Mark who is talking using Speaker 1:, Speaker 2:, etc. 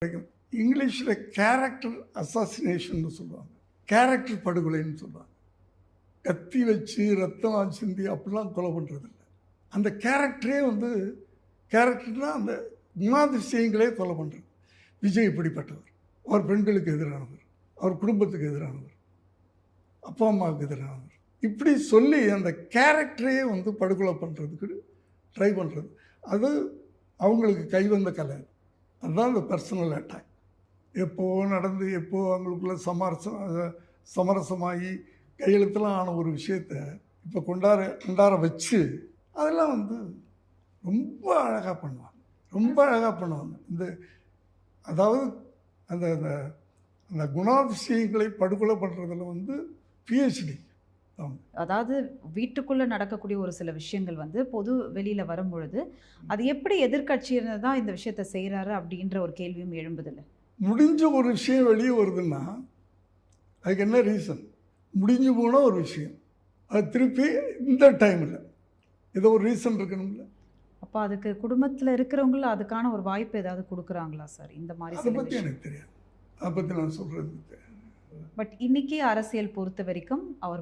Speaker 1: இங்கிலீஷில் character assassination சொல்லுவாங்க, character படுகொலைன்னு சொல்லுவாங்க. கத்தி வச்சு ரத்தம் சிந்தி அப்படிலாம் கொலை பண்ணுறது இல்லை. அந்த கேரக்டரே கேரக்டர்னால் அந்த குணாதிசயங்களே கொலை பண்ணுறது. விஜய் இப்படிப்பட்டவர், அவர் பெண்களுக்கு எதிரானவர், அவர் குடும்பத்துக்கு எதிரானவர், அப்பா அம்மாவுக்கு எதிரானவர், இப்படி சொல்லி அந்த கேரக்டரே படுகொலை பண்ணுறதுக்கு ட்ரை பண்ணுறது. அது அவங்களுக்கு கைவந்த கலை. அதுதான் இந்த பர்சனல் அட்டாக். எப்போது நடந்து எப்போது அவங்களுக்குள்ள சமரசமாகி கையெழுத்தெல்லாம் ஆன ஒரு விஷயத்த இப்போ கொண்டாட வச்சு அதெல்லாம் ரொம்ப அழகாக பண்ணுவாங்க, ரொம்ப அழகாக பண்ணுவாங்க. அதாவது அந்த அந்த குணாதிசயங்களை படுகொலை பண்ணுறதுல பிஹெச்டி.
Speaker 2: அதாவது வீட்டுக்குள்ளே நடக்கக்கூடிய ஒரு சில விஷயங்கள் பொது வெளியில் வரும்பொழுது அது எப்படி எதிர்கட்சியினர் தான் இந்த விஷயத்தை செய்கிறாரு அப்படின்ற ஒரு கேள்வியும் எழும்புதில்லை.
Speaker 1: முடிஞ்ச ஒரு விஷயம் வெளியே வருதுன்னா அதுக்கு என்ன ரீசன்? முடிஞ்சு போன ஒரு விஷயம் அது திருப்பி இந்த டைமில் ஏதோ ஒரு ரீசன் இருக்கணும்ல.
Speaker 2: அப்போ அதுக்கு குடும்பத்தில் இருக்கிறவங்கள அதுக்கான ஒரு வாய்ப்பு ஏதாவது கொடுக்குறாங்களா சார்? இந்த மாதிரி
Speaker 1: அதை பற்றி எனக்கு தெரியாது, அதை பற்றி நான் சொல்கிறது.
Speaker 2: பட் இன்னைக்கு அரசியல் பொறுத்த வரைக்கும் அவர்